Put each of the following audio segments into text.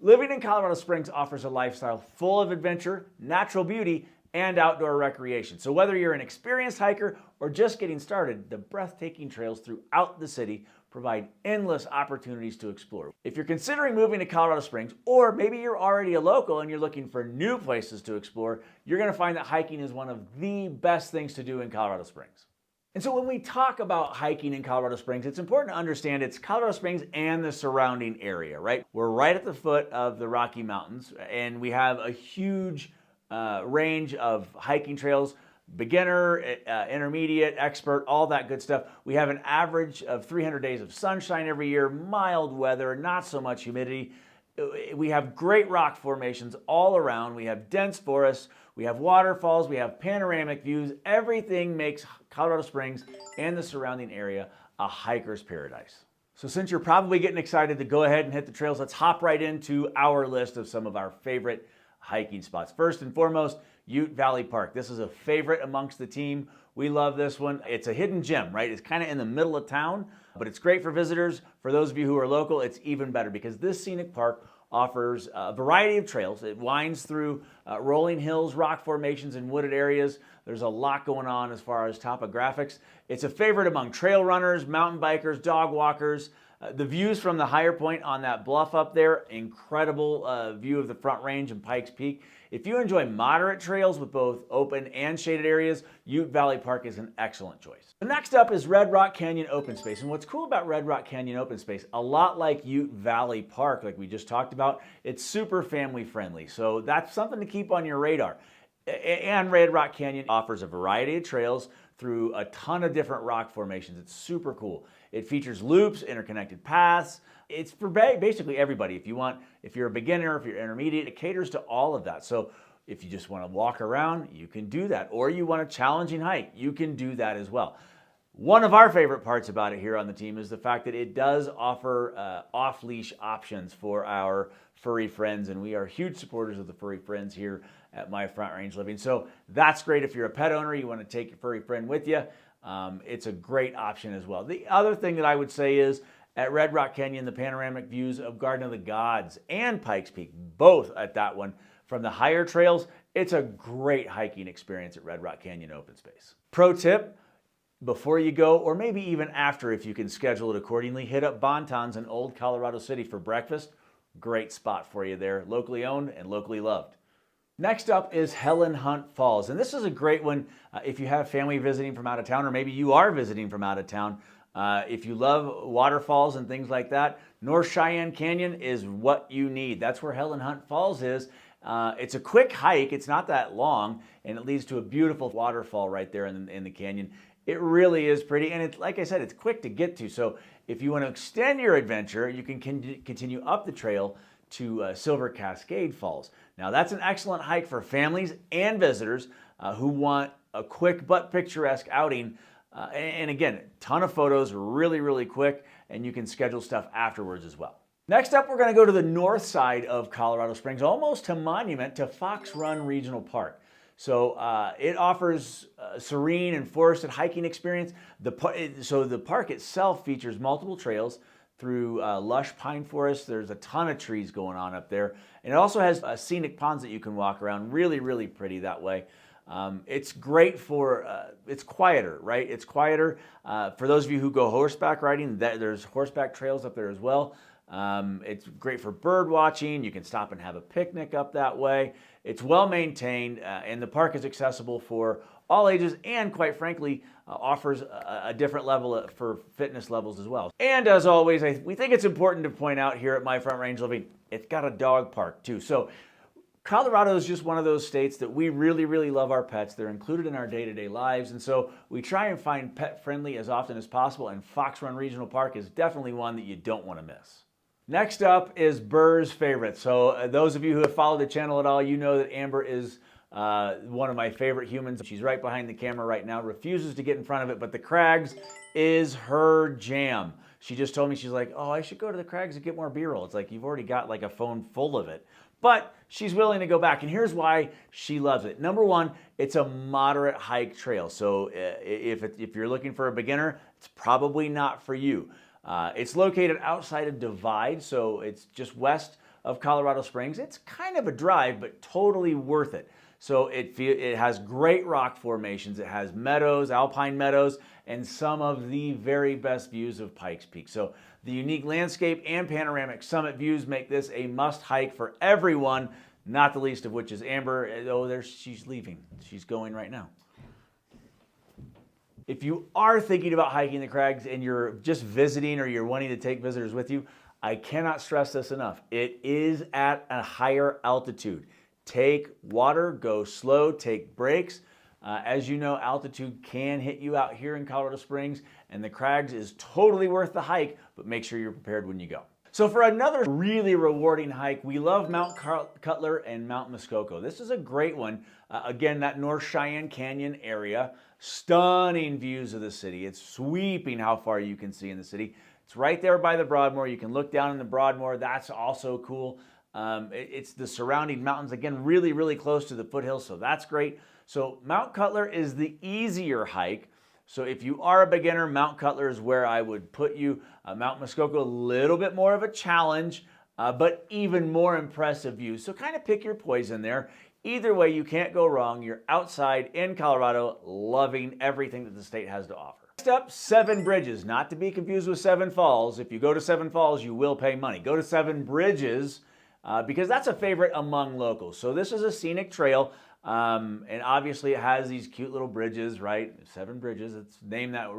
Living in Colorado Springs offers a lifestyle full of adventure, natural beauty, and outdoor recreation. So whether you're an experienced hiker or just getting started, the breathtaking trails throughout the city provide endless opportunities to explore. If you're considering moving to Colorado Springs, or maybe you're already a local and you're looking for new places to explore, you're going to find that hiking is one of the best things to do in Colorado Springs. And so when we talk about hiking in Colorado Springs, it's important to understand it's Colorado Springs and the surrounding area, right? We're right at the foot of the Rocky Mountains, and we have a huge range of hiking trails, beginner, intermediate, expert, all that good stuff. We have an average of 300 days of sunshine every year, mild weather, not so much humidity. We have great rock formations all around. We have dense forests. We have waterfalls. We have panoramic views. Everything makes Colorado Springs and the surrounding area a hiker's paradise. So since you're probably getting excited to go ahead and hit the trails, let's hop right into our list of some of our favorite hiking spots. First and foremost, Ute Valley Park. This is a favorite amongst the team. We love this one. It's a hidden gem, right? It's kind of in the middle of town, but it's great for visitors. For those of you who are local, it's even better because this scenic park offers a variety of trails. It winds through rolling hills, rock formations, and wooded areas. There's a lot going on as far as topographics. It's a favorite among trail runners, mountain bikers, dog walkers. The views from the higher point on that bluff up there, incredible view of the Front Range and Pikes Peak. If you enjoy moderate trails with both open and shaded areas, Ute Valley Park is an excellent choice. The next up is Red Rock Canyon Open Space. And what's cool about Red Rock Canyon Open Space, a lot like Ute Valley Park, like we just talked about, it's super family friendly. So that's something to keep on your radar. And Red Rock Canyon offers a variety of trails through a ton of different rock formations. It's super cool. It features loops, interconnected paths. It's for basically everybody. If you're a beginner, if you're intermediate, it caters to all of that. So if you just want to walk around, you can do that. Or you want a challenging hike, you can do that as well. One of our favorite parts about it here on the team is the fact that it does offer off-leash options for our furry friends, and we are huge supporters of the furry friends here at My Front Range Living. So that's great if you're a pet owner, you want to take your furry friend with you. It's a great option as well. The other thing that I would say is at Red Rock Canyon, the panoramic views of Garden of the Gods and Pikes Peak, both at that one, from the higher trails, it's a great hiking experience at Red Rock Canyon Open Space. Pro tip, before you go, or maybe even after if you can schedule it accordingly, hit up Bonton's in Old Colorado City for breakfast. Great spot for you there, locally owned and locally loved. Next up is Helen Hunt Falls, and this is a great one if you have family visiting from out of town, or maybe you are visiting from out of town. If you love waterfalls and things like that, North Cheyenne Canyon is what you need. That's where Helen Hunt Falls is. It's a quick hike, it's not that long, and it leads to a beautiful waterfall right there in the canyon. It really is pretty, and it's, like I said, it's quick to get to. So if you want to extend your adventure, you can continue up the trail to Silver Cascade Falls. Now that's an excellent hike for families and visitors who want a quick but picturesque outing. And again, ton of photos, really, really quick, and you can schedule stuff afterwards as well. Next up, we're going to go to the north side of Colorado Springs, almost to Monument, to Fox Run Regional Park. So it offers a serene and forested hiking experience. So the park itself features multiple trails through lush pine forests. There's a ton of trees going on up there. And it also has scenic ponds that you can walk around. Really, really pretty that way. It's great for, it's quieter, right? It's quieter. For those of you who go horseback riding, there's horseback trails up there as well. It's great for bird watching. You can stop and have a picnic up that way. It's well maintained, and the park is accessible for all ages, and quite frankly, offers a different level for fitness levels as well. And as always, we think it's important to point out here at My Front Range Living, it's got a dog park too. So Colorado is just one of those states that we really, really love our pets. They're included in our day-to-day lives, and so we try and find pet-friendly as often as possible, and Fox Run Regional Park is definitely one that you don't want to miss. Next up is Burr's favorite. So those of you who have followed the channel at all, you know that Amber is one of my favorite humans. She's right behind the camera right now, refuses to get in front of it, but the Crags is her jam. She just told me, she's like, oh, I should go to the Crags and get more B-roll. It's like, you've already got like a phone full of it. But she's willing to go back, and here's why she loves it. Number one, it's a moderate hike trail. So if you're looking for a beginner, it's probably not for you. It's located outside of Divide, so it's just west of Colorado Springs. It's kind of a drive, but totally worth it. So it has great rock formations. It has meadows, alpine meadows, and some of the very best views of Pikes Peak. So the unique landscape and panoramic summit views make this a must hike for everyone, not the least of which is Amber. Oh, she's leaving. She's going right now. If you are thinking about hiking the Crags and you're just visiting or you're wanting to take visitors with you, I cannot stress this enough. It is at a higher altitude. Take water, go slow, take breaks. As you know, altitude can hit you out here in Colorado Springs, and the Crags is totally worth the hike, but make sure you're prepared when you go. So for another really rewarding hike, we love Mount Cutler and Mount Muscoo. This is a great one. Again, that North Cheyenne Canyon area, stunning views of the city. It's sweeping how far you can see in the city. It's right there by the Broadmoor. You can look down in the Broadmoor. That's also cool. It's the surrounding mountains, again, really, really close to the foothills, so that's great. So Mount Cutler is the easier hike. So if you are a beginner, Mount Cutler is where I would put you. Mount Muscoo, a little bit more of a challenge, but even more impressive views. So kind of pick your poison there. Either way, you can't go wrong. You're outside in Colorado, loving everything that the state has to offer. Next up, Seven Bridges, not to be confused with Seven Falls. If you go to Seven Falls, you will pay money. Go to Seven Bridges, because that's a favorite among locals. So this is a scenic trail, and obviously it has these cute little bridges, right? Seven bridges, it's named that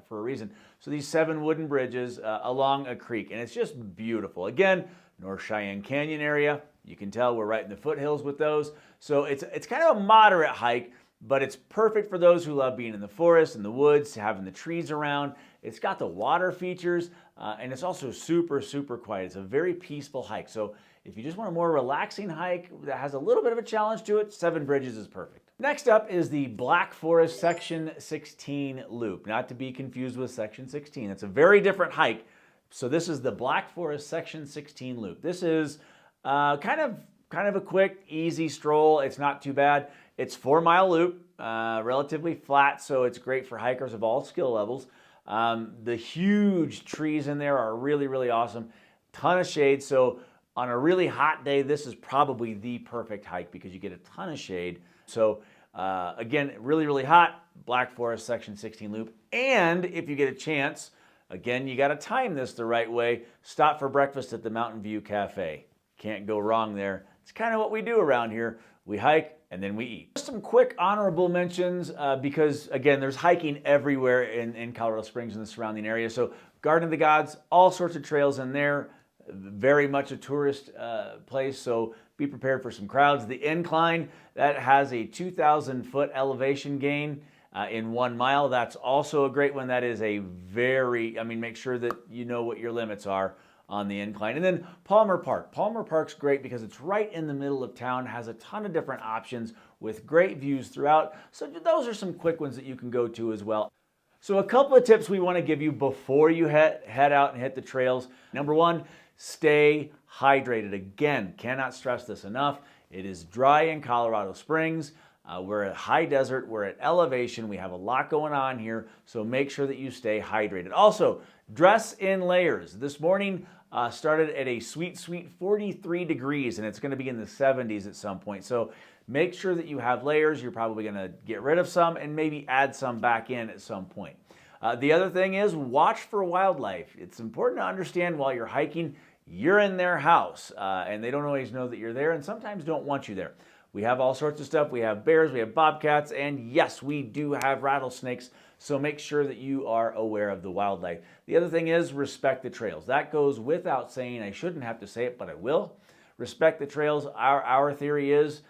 for a reason. So these 7 wooden bridges along a creek, and it's just beautiful. Again, North Cheyenne Canyon area, you can tell we're right in the foothills with those. So it's kind of a moderate hike, but it's perfect for those who love being in the forest, in the woods, having the trees around. It's got the water features, and it's also super, super quiet. It's a very peaceful hike. So if you just want a more relaxing hike that has a little bit of a challenge to it, Seven Bridges is perfect. Next up is the Black Forest Section 16 Loop, not to be confused with Section 16. It's a very different hike. So this is the Black Forest Section 16 Loop. This is kind of a quick, easy stroll. It's not too bad. It's 4-mile loop, relatively flat, so it's great for hikers of all skill levels. The huge trees in there are really, really awesome. Ton of shade, so on a really hot day, this is probably the perfect hike because you get a ton of shade. So again, really, really hot, Black Forest Section 16 Loop. And if you get a chance, again, you got to time this the right way. Stop for breakfast at the Mountain View Cafe. Can't go wrong there. It's kind of what we do around here. We hike and then we eat. Just some quick honorable mentions because, again, there's hiking everywhere in Colorado Springs and the surrounding area. So Garden of the Gods, all sorts of trails in there. Very much a tourist place, so be prepared for some crowds. The incline, that has a 2,000-foot elevation gain in 1 mile. That's also a great one. That is a very, make sure that you know what your limits are on the incline. And then Palmer Park. Palmer Park's great because it's right in the middle of town, has a ton of different options with great views throughout. So those are some quick ones that you can go to as well. So a couple of tips we want to give you before you head out and hit the trails. Number one, stay hydrated. Again, cannot stress this enough. It is dry in Colorado Springs. We're at high desert, we're at elevation, we have a lot going on here, so make sure that you stay hydrated. Also, dress in layers. This morning started at a sweet 43 degrees, and it's going to be in the 70s at some point. So make sure that you have layers. You're probably going to get rid of some and maybe add some back in at some point. The other thing is watch for wildlife. It's important to understand while you're hiking, you're in their house, and they don't always know that you're there and sometimes don't want you there. We have all sorts of stuff. We have bears, we have bobcats, and yes, we do have rattlesnakes, so make sure that you are aware of the wildlife. The other thing is respect the trails. That goes without saying. I shouldn't have to say it, but I will. Respect the trails. Our theory is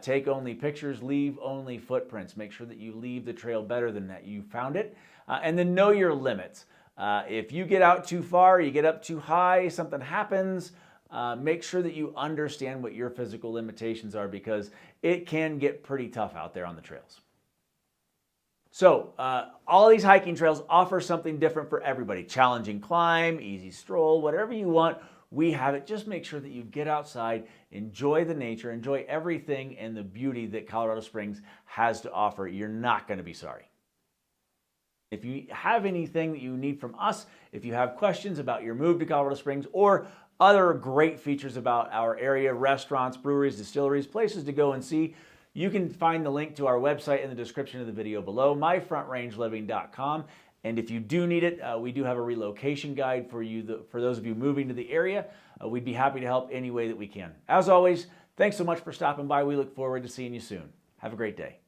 take only pictures, leave only footprints. Make sure that you leave the trail better than that you found it. And then know your limits. If you get out too far, you get up too high, something happens, make sure that you understand what your physical limitations are because it can get pretty tough out there on the trails. So all these hiking trails offer something different for everybody. Challenging climb, easy stroll, whatever you want, we have it. Just make sure that you get outside, enjoy the nature, enjoy everything and the beauty that Colorado Springs has to offer. You're not going to be sorry. If you have anything that you need from us, if you have questions about your move to Colorado Springs or other great features about our area, restaurants, breweries, distilleries, places to go and see. You can find the link to our website in the description of the video below, myfrontrangeliving.com. And if you do need it, we do have a relocation guide for you, for those of you moving to the area. We'd be happy to help any way that we can. As always, thanks so much for stopping by. We look forward to seeing you soon. Have a great day.